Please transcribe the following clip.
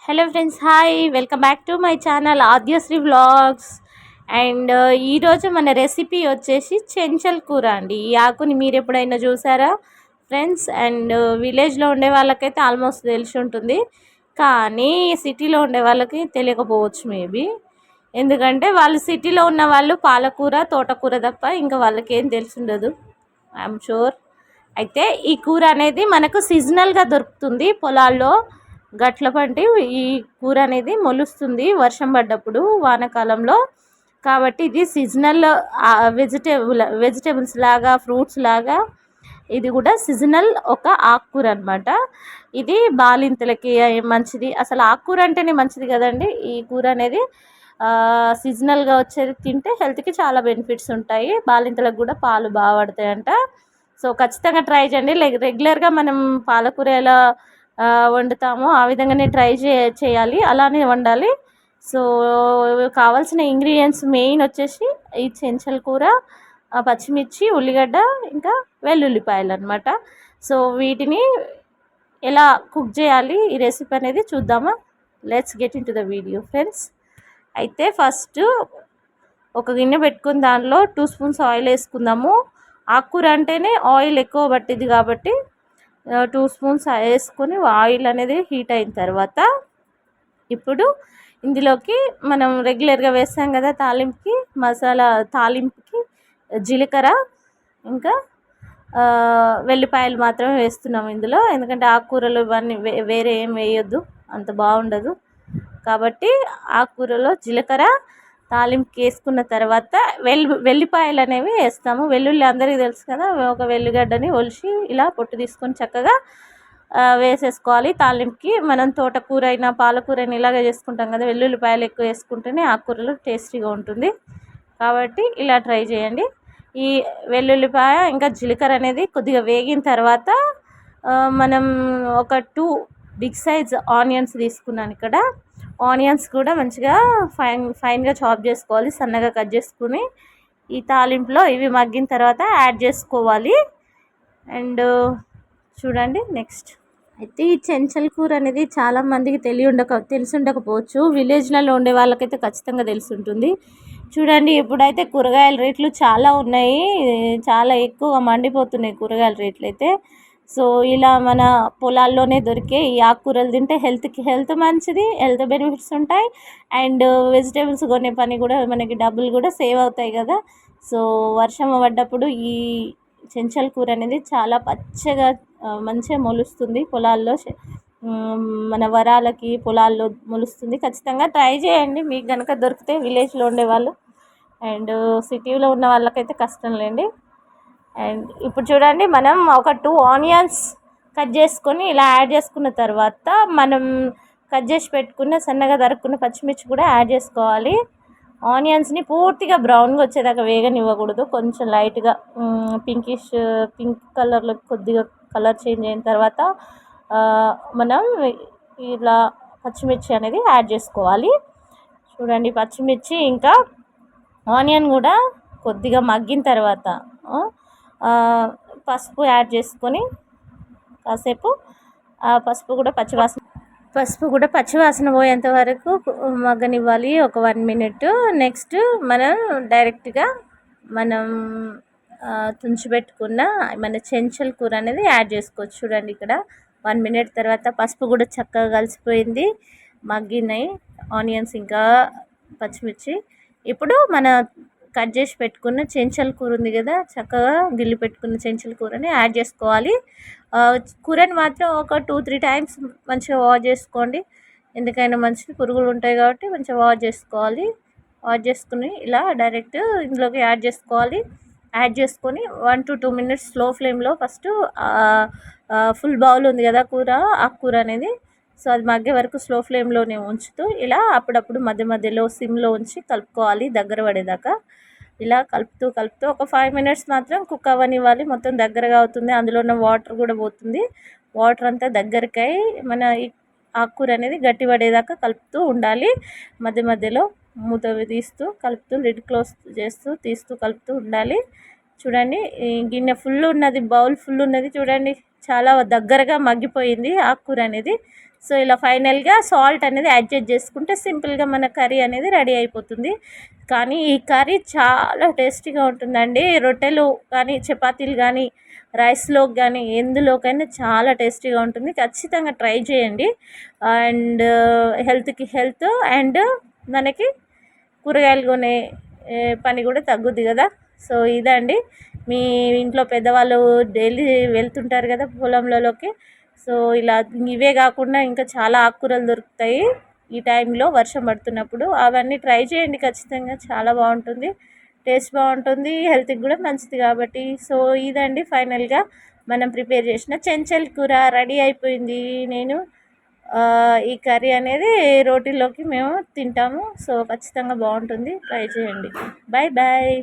Hello friends, hi, welcome back to my channel Adyasri vlogs. And ఈరోజు మన recipe వచ్చేసి చెంచల్ కూర అండి. ఈ ఆకుని మీరు ఎప్పుడైనా చూసారా ఫ్రెండ్స్? అండ్ విలేజ్లో ఉండే వాళ్ళకైతే ఆల్మోస్ట్ తెలిసి ఉంటుంది, కానీ సిటీలో ఉండే వాళ్ళకి తెలియకపోవచ్చు మేబీ. ఎందుకంటే వాళ్ళు సిటీలో ఉన్న వాళ్ళు పాలకూర తోటకూర తప్ప ఇంకా వాళ్ళకి ఏం తెలిసి ఉండదు, ఐఎమ్ షూర్. అయితే ఈ కూర అనేది మనకు సీజనల్గా దొరుకుతుంది పొలాల్లో, గట్ల పంటి ఈ కూర అనేది మొలుస్తుంది వర్షం పడ్డప్పుడు వానాకాలంలో. కాబట్టి ఇది సీజనల్ వెజిటేబుల్స్ లాగా, ఫ్రూట్స్ లాగా ఇది కూడా సీజనల్ ఒక ఆకుకూర అనమాట. ఇది బాలింతలకి మంచిది, అసలు ఆకుకూర అంటేనే మంచిది కదండి. ఈ కూర అనేది సీజనల్గా వచ్చేది తింటే హెల్త్కి చాలా బెనిఫిట్స్ ఉంటాయి. బాలింతలకు కూడా పాలు బాగా పడతాయంట. సో ఖచ్చితంగా ట్రై చేయండి. రెగ్యులర్గా మనం పాలకూర ఎలా వండుతామో ఆ విధంగానే ట్రై చేయాలి, అలానే వండాలి. సో కావాల్సిన ఇంగ్రీడియంట్స్ మెయిన్ వచ్చేసి ఈ చెంచల్ కూర, పచ్చిమిర్చి, ఉల్లిగడ్డ, ఇంకా వెల్లుల్లిపాయలు అనమాట. సో వీటిని ఎలా కుక్ చేయాలి ఈ రెసిపీ అనేది చూద్దామా. Let's get in to the video friends. అయితే ఫస్ట్ ఒక గిన్నె పెట్టుకుని దానిలో 2 స్పూన్స్ ఆయిల్ వేసుకుందాము. ఆకుకూర అంటేనే ఆయిల్ ఎక్కువ పట్టింది కాబట్టి 2 స్పూన్స్ వేసుకొని ఆయిల్ అనేది హీట్ అయిన తర్వాత ఇప్పుడు ఇందులోకి మనం రెగ్యులర్గా వేస్తాం కదా తాలింపుకి, మసాలా తాలింపుకి జీలకర్ర ఇంకా వెల్లిపాయలు మాత్రమే వేస్తున్నాము ఇందులో. ఎందుకంటే ఆకుకూరలు ఇవన్నీ వేరే ఏం వేయొద్దు, అంత బాగుండదు. కాబట్టి ఆకుకూరలో జీలకర్ర తాలింపుకి వేసుకున్న తర్వాత వెల్లిపాయలు అనేవి వేస్తాము. వెల్లుల్లి అందరికీ తెలుసు కదా, ఒక వెల్లిగడ్డని ఒలిచి ఇలా పొట్టు తీసుకొని చక్కగా వేసేసుకోవాలి తాలింపుకి. మనం తోటకూర అయినా పాలకూర అయినా ఇలాగే చేసుకుంటాం కదా, వెల్లుల్లిపాయలు ఎక్కువ వేసుకుంటేనే ఆకుకూరలు టేస్టీగా ఉంటుంది. కాబట్టి ఇలా ట్రై చేయండి. ఈ వెల్లుల్లిపాయ ఇంకా జీలకర్ర అనేది కొద్దిగా వేగిన తర్వాత మనం ఒక 2 బిగ్ సైజ్ ఆనియన్స్ తీసుకున్నాను ఇక్కడ. ఆనియన్స్ కూడా మంచిగా ఫైన్గా చాప్ చేసుకోవాలి, సన్నగా కట్ చేసుకుని ఈ తాలింపులో ఇవి మగ్గిన తర్వాత యాడ్ చేసుకోవాలి. అండ్ చూడండి నెక్స్ట్ అయితే ఈ చెంచల్ కూర అనేది చాలామందికి తెలిసి ఉండకపోవచ్చు. విలేజ్లలో ఉండే వాళ్ళకైతే ఖచ్చితంగా తెలిసి ఉంటుంది. చూడండి ఇప్పుడైతే కూరగాయల రేట్లు చాలా ఉన్నాయి, చాలా ఎక్కువగా మండిపోతున్నాయి కూరగాయల రేట్లు అయితే. సో ఇలా మన పొలాల్లోనే దొరికే ఈ ఆకుకూరలు తింటే హెల్త్ మంచిది, హెల్త్ బెనిఫిట్స్ ఉంటాయి. అండ్ వెజిటేబుల్స్ కొనే పని కూడా మనకి డబ్బులు కూడా సేవ్ అవుతాయి కదా. సో వర్షం పడ్డప్పుడు ఈ చెంచల్ కూర అనేది చాలా పచ్చగా మంచిగా మొలుస్తుంది పొలాల్లో, మన వరాలకి పొలాల్లో మొలుస్తుంది. ఖచ్చితంగా ట్రై చేయండి మీకు కనుక దొరికితే, విలేజ్లో ఉండేవాళ్ళు. అండ్ సిటీలో ఉన్న వాళ్ళకైతే కష్టం లేండి. అండ్ ఇప్పుడు చూడండి మనం ఒక 2 ఆనియన్స్ కట్ చేసుకొని ఇలా యాడ్ చేసుకున్న తర్వాత మనం కట్ చేసి పెట్టుకున్న సన్నగా తరుక్కున్న పచ్చిమిర్చి కూడా యాడ్ చేసుకోవాలి. ఆనియన్స్ని పూర్తిగా బ్రౌన్గా వచ్చేదాకా వేగనివ్వకూడదు, కొంచెం లైట్గా పింక్ కలర్లో కొద్దిగా కలర్ చేంజ్ అయిన తర్వాత మనం ఇలా పచ్చిమిర్చి అనేది యాడ్ చేసుకోవాలి. చూడండి పచ్చిమిర్చి ఇంకా ఆనియన్ కూడా కొద్దిగా మగ్గిన తర్వాత పసుపు యాడ్ చేసుకొని కాసేపు పసుపు కూడా పచ్చివాసన పోయేంత వరకు మగ్గనివ్వాలి, ఒక 1 మినిట్. నెక్స్ట్ మనం డైరెక్ట్గా మనం తుంచిపెట్టుకున్న మన చెంచల్ కూర అనేది యాడ్ చేసుకోవచ్చు. చూడండి ఇక్కడ 1 మినిట్ తర్వాత పసుపు కూడా చక్కగా కలిసిపోయింది, మగ్గినాయి ఆనియన్స్ ఇంకా పచ్చిమిర్చి. ఇప్పుడు మన కట్ చేసి పెట్టుకున్న చెంచల్ కూర ఉంది కదా, చక్కగా గిల్లి పెట్టుకున్న చెంచల్ కూరని యాడ్ చేసుకోవాలి. కూరని మాత్రం ఒక 2-3 టైమ్స్ మంచిగా వాష్ చేసుకోండి, ఎందుకైనా మంచిది, పురుగులు ఉంటాయి కాబట్టి మంచిగా వాష్ చేసుకోవాలి. వాష్ చేసుకుని ఇలా డైరెక్ట్ ఇందులోకి యాడ్ చేసుకోవాలి. యాడ్ చేసుకొని 1 to 2 మినిట్స్ స్లో ఫ్లేమ్లో ఫస్ట్ ఫుల్ బౌల్ ఉంది కదా కూర, ఆకుకూర అనేది, సో అది మగ్గే వరకు స్లో ఫ్లేమ్లోనే ఉంచుతూ ఇలా అప్పుడప్పుడు మధ్య మధ్యలో సిమ్లో ఉంచి కలుపుకోవాలి దగ్గర పడేదాకా. ఇలా కలుపుతూ ఒక 5 మినిట్స్ మాత్రం కుక్ అవ్వనివ్వాలి, మొత్తం దగ్గరగా అవుతుంది, అందులో ఉన్న వాటర్ కూడా పోతుంది. వాటర్ అంతా దగ్గరకై మన ఈ ఆకుకూర అనేది గట్టి పడేదాకా కలుపుతూ ఉండాలి. మధ్య మధ్యలో మూత తీస్తూ కలుపుతూ, లిడ్ క్లోజ్ చేస్తూ తీస్తూ కలుపుతూ ఉండాలి. చూడండి ఈ గిన్నె ఫుల్ ఉన్నది, బౌల్ ఫుల్ ఉన్నది, చూడండి చాలా దగ్గరగా మగ్గిపోయింది ఆకుకూర అనేది. సో ఇలా ఫైనల్గా సాల్ట్ అనేది అడ్జస్ట్ చేసుకుంటే సింపుల్గా మన కర్రీ అనేది రెడీ అయిపోతుంది. కానీ ఈ కర్రీ చాలా టేస్టీగా ఉంటుందండి. రొట్టెలు కానీ చపాతీలు కానీ రైస్లోకి కానీ ఎందులోకైనా చాలా టేస్టీగా ఉంటుంది. ఖచ్చితంగా ట్రై చేయండి. అండ్ హెల్త్కి హెల్త్ అండ్ మనకి కూరగాయలు కొనే పని కూడా తగ్గుద్ది కదా. సో ఇదండి, మీ ఇంట్లో పెద్దవాళ్ళు డైలీ వెళ్తుంటారు కదా పొలంలలోకి. సో ఇలా ఇవే కాకుండా ఇంకా చాలా ఆకుకూరలు దొరుకుతాయి ఈ టైంలో వర్షం పడుతున్నప్పుడు. అవన్నీ ట్రై చేయండి ఖచ్చితంగా, చాలా బాగుంటుంది, టేస్ట్ బాగుంటుంది, హెల్త్కి కూడా మంచిది కాబట్టి. సో ఇదండి ఫైనల్గా మనం ప్రిపేర్ చేసిన చెంచల్ కూర రెడీ అయిపోయింది. నేను ఈ కర్రీ అనేది రోటీలోకి మేము తింటాము. సో ఖచ్చితంగా బాగుంటుంది, ట్రై చేయండి. Bye bye.